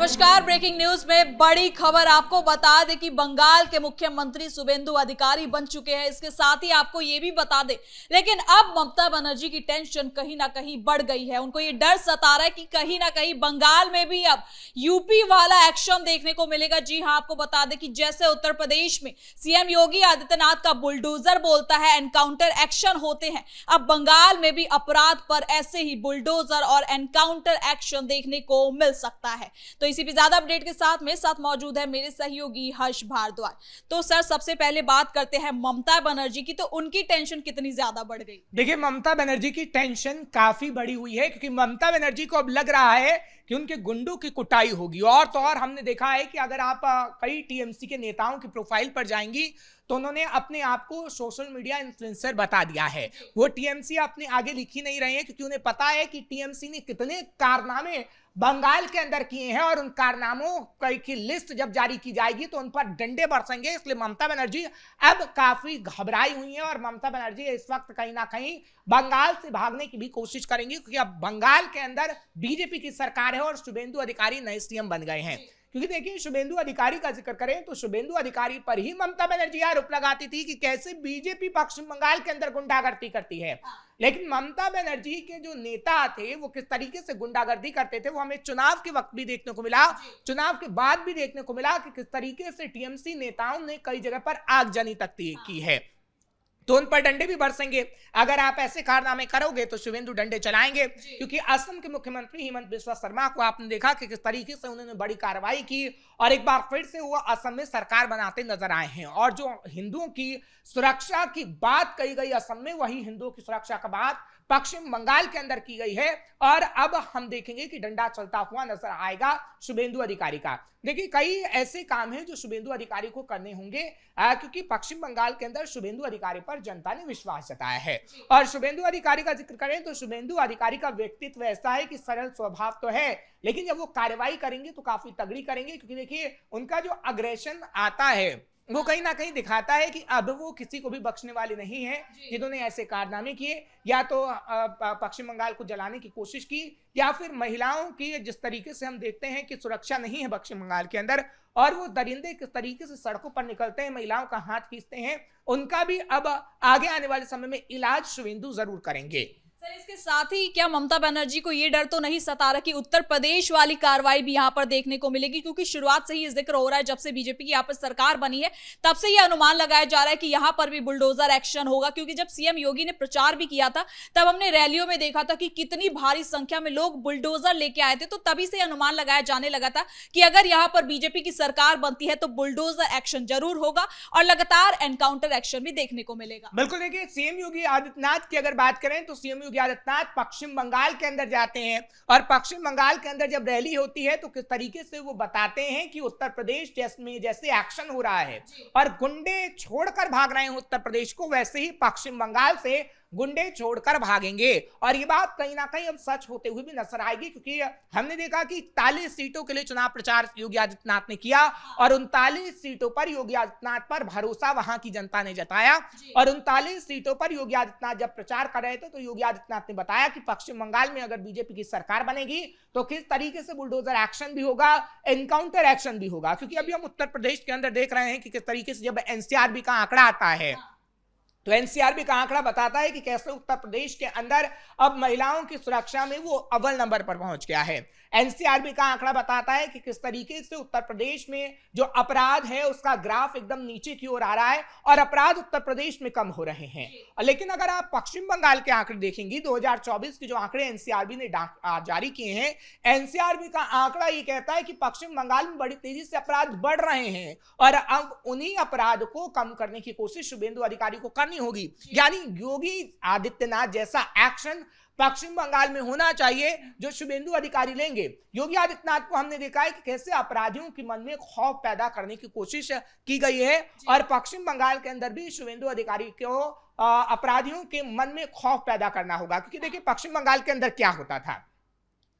नमस्कार। Breaking news में बड़ी खबर आपको बता दें कि बंगाल के मुख्यमंत्री शुभेंदु अधिकारी बन चुके हैं। इसके साथ ही आपको ये भी बता दें, लेकिन अब ममता बनर्जी की टेंशन कहीं ना कहीं बढ़ गई है। उनको ये डर सता रहा है कि कहीं ना कहीं बंगाल में भी अब यूपी वाला एक्शन देखने को मिलेगा। जी हां, आपको बता दें कि जैसे उत्तर प्रदेश में सीएम योगी आदित्यनाथ का बुलडोजर बोलता है, एनकाउंटर एक्शन होते हैं, अब बंगाल में भी अपराध पर ऐसे ही बुलडोजर और एनकाउंटर एक्शन देखने को मिल सकता है। तो इसी पे ज्यादा अपडेट के साथ मौजूद है मेरे सहयोगी हर्ष भारद्वाज। तो सर, सबसे पहले बात करते हैं ममता बनर्जी की। तो उनकी टेंशन कितनी ज्यादा बढ़ गई? देखिए, ममता बनर्जी की टेंशन काफी बड़ी हुई है, क्योंकि ममता बनर्जी को अब लग रहा है कि उनके गुंडों की कुटाई होगी। और तो और हमने देखा है कि अगर आप कई टीएमसी के नेताओं की प्रोफाइल पर जाएंगी तो उन्होंने अपने आप को सोशल मीडिया इन्फ्लुएंसर बता दिया है। वो टीएमसी अपने आगे लिख ही नहीं रहे हैं, क्योंकि उन्हें पता है कि टीएमसी ने कितने कारनामे बंगाल के अंदर किए हैं और उन कारनामों की लिस्ट जब जारी की जाएगी तो उन पर डंडे बरसेंगे। इसलिए ममता बनर्जी अब काफी घबराई हुई हैं और ममता बनर्जी इस वक्त कहीं ना कहीं बंगाल से भागने की भी कोशिश करेंगी, क्योंकि अब बंगाल के अंदर बीजेपी की सरकार है और शुभेंदु अधिकारी नए सीएम बन गए हैं। क्योंकि देखिए, शुभेंदु अधिकारी का जिक्र करें तो शुभेंदु अधिकारी पर ही ममता बनर्जी आरोप लगाती थी कि कैसे बीजेपी पश्चिम बंगाल के अंदर गुंडागर्दी करती है। लेकिन ममता बनर्जी के जो नेता थे वो किस तरीके से गुंडागर्दी करते थे वो हमें चुनाव के वक्त भी देखने को मिला, चुनाव के बाद भी देखने को मिला कि किस तरीके से टीएमसी नेताओं ने कई जगह पर आगजनी तक की है। तो उन पर डंडे भी बरसेंगे। अगर आप ऐसे कारनामे करोगे तो शुभेंदु डंडे चलाएंगे, क्योंकि असम के मुख्यमंत्री हेमंत बिस्वा शर्मा को आपने देखा कि किस तरीके से उन्होंने बड़ी कार्रवाई की और एक बार फिर से वो असम में सरकार बनाते नजर आए हैं। और जो हिंदुओं की सुरक्षा की बात कही गई असम में, वही हिंदुओं की सुरक्षा का बात पश्चिम बंगाल के अंदर की गई है। और अब हम देखेंगे कि डंडा चलता हुआ नजर आएगा शुभेंदु अधिकारी का। देखिए, कई ऐसे काम हैं जो शुभेंदु अधिकारी को करने होंगे, क्योंकि पश्चिम बंगाल के अंदर शुभेंदु अधिकारी पर जनता ने विश्वास जताया है। और शुभेंदु अधिकारी का जिक्र करें तो शुभेंदु अधिकारी का व्यक्तित्व ऐसा है कि सरल स्वभाव तो है, लेकिन जब वो कार्रवाई करेंगे तो काफी तगड़ी करेंगे। क्योंकि देखिए, उनका जो अग्रेशन आता है वो कहीं ना कहीं दिखाता है कि अब वो किसी को भी बख्शने वाले नहीं है। जिन्होंने ऐसे कारनामे किए, या तो पश्चिम बंगाल को जलाने की कोशिश की, या फिर महिलाओं की जिस तरीके से हम देखते हैं कि सुरक्षा नहीं है पश्चिम बंगाल के अंदर, और वो दरिंदे किस तरीके से सड़कों पर निकलते हैं, महिलाओं का हाथ खींचते हैं, उनका भी अब आगे आने वाले समय में इलाज शुभेंदु जरूर करेंगे। इसके साथ ही क्या ममता बनर्जी को यह डर तो नहीं सता रहा कि उत्तर प्रदेश वाली कार्रवाई भी यहां पर देखने को मिलेगी? क्योंकि शुरुआत से ही जिक्र हो रहा है, जब से बीजेपी की यहां पर सरकार बनी है तब से यह अनुमान लगाया जा रहा है कि यहां पर भी बुलडोजर एक्शन होगा। क्योंकि जब सीएम योगी ने प्रचार भी किया था तब हमने रैलियों में देखा था कि कितनी भारी संख्या में लोग बुलडोजर लेके आए थे। तो तभी से अनुमान लगाया जाने लगा था कि अगर यहां पर बीजेपी की सरकार बनती है तो बुलडोजर एक्शन जरूर होगा और लगातार एनकाउंटर एक्शन भी देखने को मिलेगा। बिल्कुल। देखिए, सीएम योगी आदित्यनाथ की अगर बात करें तो सीएम योगी आदित्यनाथ पश्चिम बंगाल के अंदर जाते हैं, और पश्चिम बंगाल के अंदर जब रैली होती है तो किस तरीके से वो बताते हैं कि उत्तर प्रदेश में जैसे एक्शन हो रहा है और गुंडे छोड़कर भाग रहे हैं उत्तर प्रदेश को, वैसे ही पश्चिम बंगाल से गुंडे छोड़कर भागेंगे। और ये बात कहीं ना कहीं अब सच होते हुए भी नजर आएगी, क्योंकि हमने देखा कि 41 सीटों के लिए चुनाव प्रचार योगी आदित्यनाथ ने किया और 39 सीटों पर योगी आदित्यनाथ पर भरोसा वहां की जनता ने जताया। और 39 सीटों पर योगी आदित्यनाथ जब प्रचार कर रहे थे तो योगी आदित्यनाथ ने बताया कि पश्चिम बंगाल में अगर बीजेपी की सरकार बनेगी तो किस तरीके से बुलडोजर एक्शन भी होगा, एनकाउंटर एक्शन भी होगा। क्योंकि अभी हम उत्तर प्रदेश के अंदर देख रहे हैं कि किस तरीके से जब एनसीआरबी का आंकड़ा आता है तो एनसीआरबी का आंकड़ा बताता है कि कैसे उत्तर प्रदेश के अंदर अब महिलाओं की सुरक्षा में वो अव्वल नंबर पर पहुंच गया है। एनसीआरबी का आंकड़ा बताता है कि किस तरीके से उत्तर प्रदेश में जो अपराध है उसका ग्राफ एकदम नीचे की ओर आ रहा है और अपराध उत्तर प्रदेश में कम हो रहे हैं। लेकिन अगर आप पश्चिम बंगाल के आंकड़े देखेंगे, 2024 के जो आंकड़े एनसीआरबी ने जारी किए हैं, एनसीआरबी का आंकड़ा ये कहता है कि पश्चिम बंगाल में बड़ी तेजी से अपराध बढ़ रहे हैं और अब उन्हीं अपराध को कम करने की कोशिश शुभेंदु अधिकारी को करनी होगी। यानी योगी आदित्यनाथ जैसा एक्शन पश्चिम बंगाल में होना चाहिए जो शुभेंदु अधिकारी लेंगे। योगी आदित्यनाथ को हमने देखा है कि कैसे अपराधियों के मन में खौफ पैदा करने की कोशिश की गई है और पश्चिम बंगाल के अंदर भी शुभेंदु अधिकारी को अपराधियों के मन में खौफ पैदा करना होगा। क्योंकि देखिए, पश्चिम बंगाल के अंदर क्या होता था,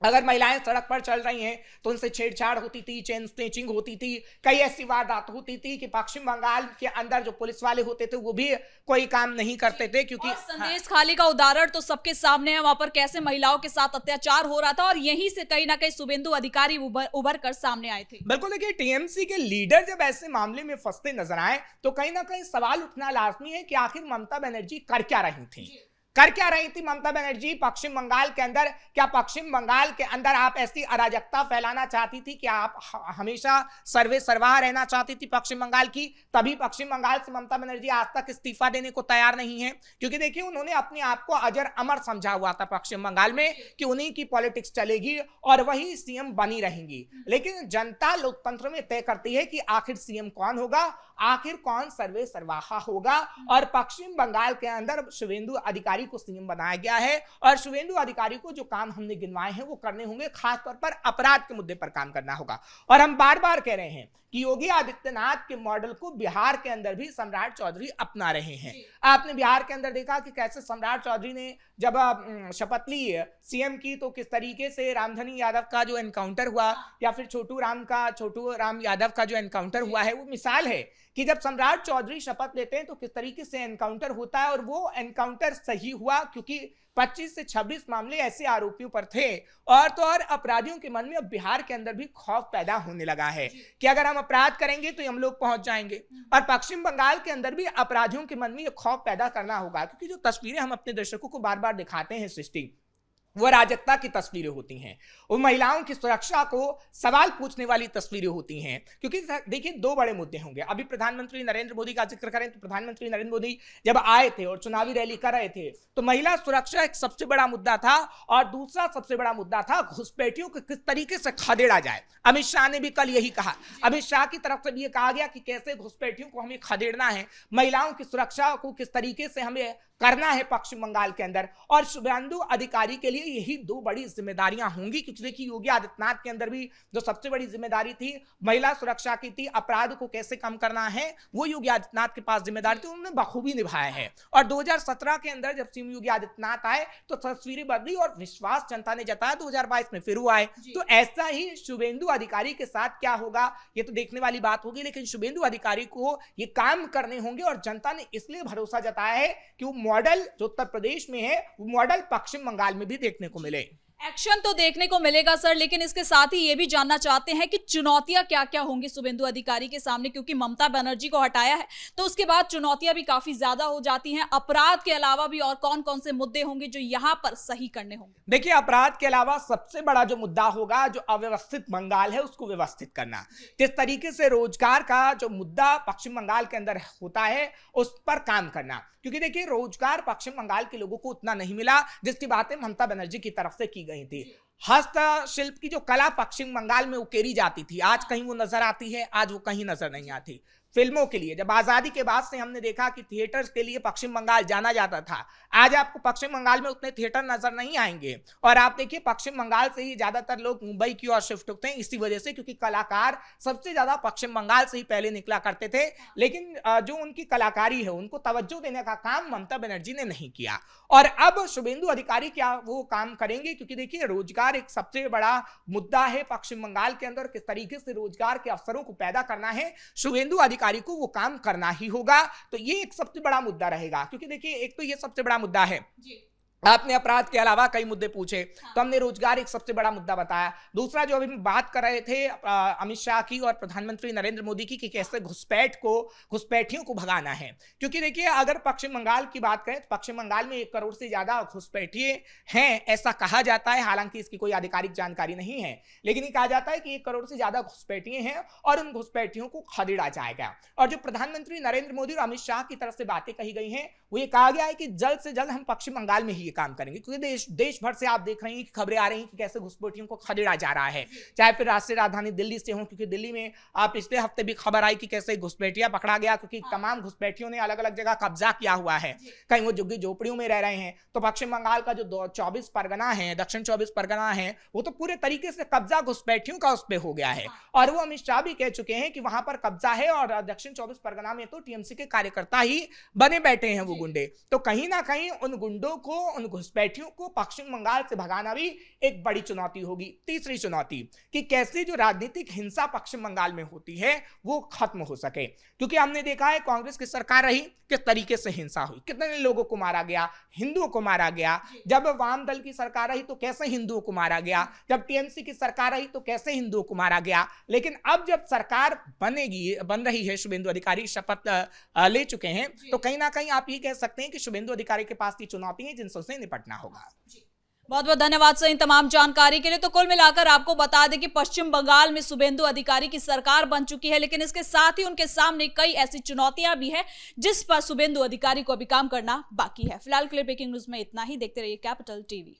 अगर महिलाएं सड़क पर चल रही हैं तो उनसे छेड़छाड़ होती थी, चेन स्नैचिंग होती थी, कई ऐसी वारदात होती थी कि पश्चिम बंगाल के अंदर जो पुलिस वाले होते थे वो भी कोई काम नहीं करते थे, क्योंकि संदेश खाली का उदाहरण तो सबके सामने है, वहां पर कैसे महिलाओं के साथ अत्याचार हो रहा था और यहीं से कहीं ना कहीं शुभेंदु अधिकारी उभर कर सामने आए थे। बिल्कुल, देखिए टीएमसी के लीडर जब ऐसे मामले में फंसते नजर आए तो कहीं ना कहीं सवाल उठना लाजमी है कि आखिर ममता बनर्जी कर क्या रही थी। ममता बनर्जी पश्चिम बंगाल के अंदर? क्या पश्चिम बंगाल के अंदर आप ऐसी अराजकता फैलाना चाहती थी कि आप हमेशा सर्वे सर्वा रहना चाहती थी पश्चिम बंगाल की? तभी पश्चिम बंगाल से ममता बनर्जी आज तक इस्तीफा देने को तैयार नहीं है, क्योंकि देखिए उन्होंने अपने आप को अजर अमर समझा हुआ था पश्चिम बंगाल में कि उन्हीं की पॉलिटिक्स चलेगी और वही सीएम बनी रहेंगी। लेकिन जनता लोकतंत्र में तय करती है कि आखिर सीएम कौन होगा, आखिर कौन सर्वे सर्वाहा होगा। और पश्चिम बंगाल के अंदर शुभेंदु अधिकारी को सीएम बनाया गया है और शुभेंदु अधिकारी को जो काम हमने गिनवाए हैं वो करने होंगे, खासतौर पर अपराध के मुद्दे पर काम करना होगा। और हम बार बार कह रहे हैं कि योगी आदित्यनाथ के मॉडल को बिहार के अंदर भी सम्राट चौधरी अपना रहे हैं। आपने बिहार के अंदर देखा कि कैसे सम्राट चौधरी ने जब शपथ ली सीएम की तो किस तरीके से रामधनी यादव का जो एनकाउंटर हुआ या फिर छोटू राम यादव का जो एनकाउंटर हुआ है वो मिसाल है कि जब सम्राट चौधरी शपथ लेते हैं तो किस तरीके से एनकाउंटर होता है। और वो एनकाउंटर सही हुआ क्योंकि 25 से 26 मामले ऐसे आरोपियों पर थे और तो और अपराधियों के मन में अब बिहार के अंदर भी खौफ पैदा होने लगा है कि अगर हम अपराध करेंगे तो हम लोग पहुंच जाएंगे। और पश्चिम बंगाल के अंदर भी अपराधियों के मन में यह खौफ पैदा करना होगा, क्योंकि जो तस्वीरें हम अपने दर्शकों को बार बार दिखाते हैं सृष्टि, वो अराजकता की तस्वीरें होती हैं, वो महिलाओं की सुरक्षा को सवाल पूछने वाली तस्वीरें होती हैं। क्योंकि देखिए दो बड़े मुद्दे होंगे। अभी प्रधानमंत्री नरेंद्र मोदी का जिक्र करें तो प्रधानमंत्री नरेंद्र मोदी जब आए थे और चुनावी रैली कर रहे थे तो महिला सुरक्षा एक सबसे बड़ा मुद्दा था और दूसरा सबसे बड़ा मुद्दा था घुसपैठियों को किस तरीके से खदेड़ा जाए। अमित शाह ने भी कल यही कहा, अमित शाह की तरफ से भी ये कहा गया कि कैसे घुसपैठियों को हमें खदेड़ना है, महिलाओं की सुरक्षा को किस तरीके से हमें करना है पश्चिम बंगाल के अंदर। और शुभेंदु अधिकारी के लिए यही दो बड़ी जिम्मेदारियां होंगी, क्योंकि देखिए योगी आदित्यनाथ के अंदर भी जो सबसे बड़ी जिम्मेदारी थी महिला सुरक्षा की थी, अपराध को कैसे कम करना है वो योगी आदित्यनाथ के पास जिम्मेदारी थी, उन्होंने बखूबी निभाया है। और 2017 के अंदर जब सीएम योगी आदित्यनाथ आए तो तस्वीरें बदली और विश्वास जनता ने जताया, 2022 में फिर वो आए। तो ऐसा ही शुभेंदु अधिकारी के साथ क्या होगा ये तो देखने वाली बात होगी, लेकिन शुभेंदु अधिकारी को ये काम करने होंगे और जनता ने इसलिए भरोसा जताया है कि वो मॉडल जो उत्तर प्रदेश में है वो मॉडल पश्चिम बंगाल में भी देखने को मिले। एक्शन तो देखने को मिलेगा सर, लेकिन इसके साथ ही ये भी जानना चाहते हैं कि चुनौतियां क्या क्या होंगी शुभेंदु अधिकारी के सामने, क्योंकि ममता बनर्जी को हटाया है तो उसके बाद चुनौतियां भी काफी ज्यादा हो जाती हैं। अपराध के अलावा भी और कौन कौन से मुद्दे होंगे जो यहां पर सही करने होंगे? देखिए अपराध के अलावा सबसे बड़ा जो मुद्दा होगा जो अव्यवस्थित बंगाल है उसको व्यवस्थित करना। किस तरीके से रोजगार का जो मुद्दा पश्चिम बंगाल के अंदर होता है उस पर काम करना, क्योंकि देखिए रोजगार पश्चिम बंगाल के लोगों को उतना नहीं मिला जिसकी बातें ममता बनर्जी की तरफ से की गई थी। हस्तशिल्प की जो कला पश्चिम बंगाल में उकेरी जाती थी आज कहीं वो नजर आती है, आज वो कहीं नजर नहीं आती। फिल्मों के लिए जब आजादी के बाद से हमने देखा कि थिएटर्स के लिए पश्चिम बंगाल जाना जाता था, आज आपको पश्चिम बंगाल में उतने थिएटर नजर नहीं आएंगे। और आप देखिए पश्चिम बंगाल से ही ज्यादातर लोग मुंबई की ओर शिफ्ट होते हैं इसी वजह से, क्योंकि कलाकार सबसे ज्यादा पश्चिम बंगाल से ही पहले निकला करते थे। लेकिन जो उनकी कलाकारी है उनको तवज्जो देने का काम ममता बनर्जी ने नहीं किया और अब शुभेंदु अधिकारी क्या वो काम करेंगे, क्योंकि देखिए रोजगार एक सबसे बड़ा मुद्दा है पश्चिम बंगाल के अंदर। किस तरीके से रोजगार के अवसरों को पैदा करना है शुभेंदु अधिकारी को वो काम करना ही होगा। तो ये एक सबसे बड़ा मुद्दा रहेगा, क्योंकि देखिए एक तो ये सबसे बड़ा मुद्दा है। आपने अपराध के अलावा कई मुद्दे पूछे तो हमने रोजगार एक सबसे बड़ा मुद्दा बताया। दूसरा जो अभी हम बात कर रहे थे अमित शाह की और प्रधानमंत्री नरेंद्र मोदी की कि कैसे घुसपैठियों को भगाना है, क्योंकि देखिए अगर पश्चिम बंगाल की बात करें तो पश्चिम बंगाल में 1 करोड़ से ज्यादा घुसपैठिए हैं ऐसा कहा जाता है। हालांकि इसकी कोई आधिकारिक जानकारी नहीं है, लेकिन ये कहा जाता है कि 1 करोड़ से ज्यादा घुसपैठिए हैं और उन घुसपैठियों को खदेड़ा जाएगा। और जो प्रधानमंत्री नरेंद्र मोदी और अमित शाह की तरफ से बातें कही गई हैं वो ये कहा गया है कि जल्द से जल्द हम पश्चिम बंगाल में ही ये काम करेंगे, क्योंकि देश भर से आप देख रहे हैं कि खबरें आ रही हैं कि कैसे घुसपैठियों को खदेड़ा जा रहा है, चाहे फिर राष्ट्रीय राजधानी दिल्ली से हो, क्योंकि दिल्ली में आप पिछले हफ्ते भी खबर आई कि कैसे घुसपैठिया पकड़ा गया, क्योंकि तमाम घुसपैठियों ने अलग अलग जगह कब्जा किया हुआ है। कहीं वो झुग्गी झोपड़ियों में रह रहे हैं। तो पश्चिम बंगाल का जो 24 परगना है, दक्षिण 24 परगना है, वो तो पूरे तरीके से कब्जा घुसपैठियों का उस पर हो गया है। और वो अमित शाह भी कह चुके हैं कि वहां पर कब्जा है और दक्षिण 24 परगना में तो टीएमसी के कार्यकर्ता ही बने बैठे हैं वो गुंडे। तो कहीं ना कहीं उन गुंडों को उन घुसपैठियों को पश्चिम बंगाल से भगाना भी एक बड़ी चुनौती होगी। तीसरी चुनौती कि कैसे जो राजनीतिक हिंसा पश्चिम बंगाल में होती है वो खत्म हो सके, क्योंकि हमने देखा है कांग्रेस की सरकार रही किस तरीके से हिंसा हुई, कितने लोगों को मारा गया, हिंदुओं को मारा गया। जब वाम दल की सरकार रही तो कैसे हिंदुओं को मारा गया, जब टीएमसी की सरकार रही तो कैसे हिंदुओं को मारा गया। लेकिन अब जब सरकार बन रही है, शुभेंदु अधिकारी शपथ ले चुके हैं, तो कहीं ना कहीं आप ये कह सकते हैं कि शुभेंदु अधिकारी के पास की चुनौती है जिनसे उसे निपटना होगा। बहुत बहुत धन्यवाद सर इन तमाम जानकारी के लिए। तो कुल मिलाकर आपको बता दें कि पश्चिम बंगाल में शुभेंदु अधिकारी की सरकार बन चुकी है, लेकिन इसके साथ ही उनके सामने कई ऐसी चुनौतियां भी हैं जिस पर शुभेंदु अधिकारी को अभी काम करना बाकी है। फिलहाल के लिए ब्रेकिंग न्यूज में इतना ही। देखते रहिए कैपिटल टीवी।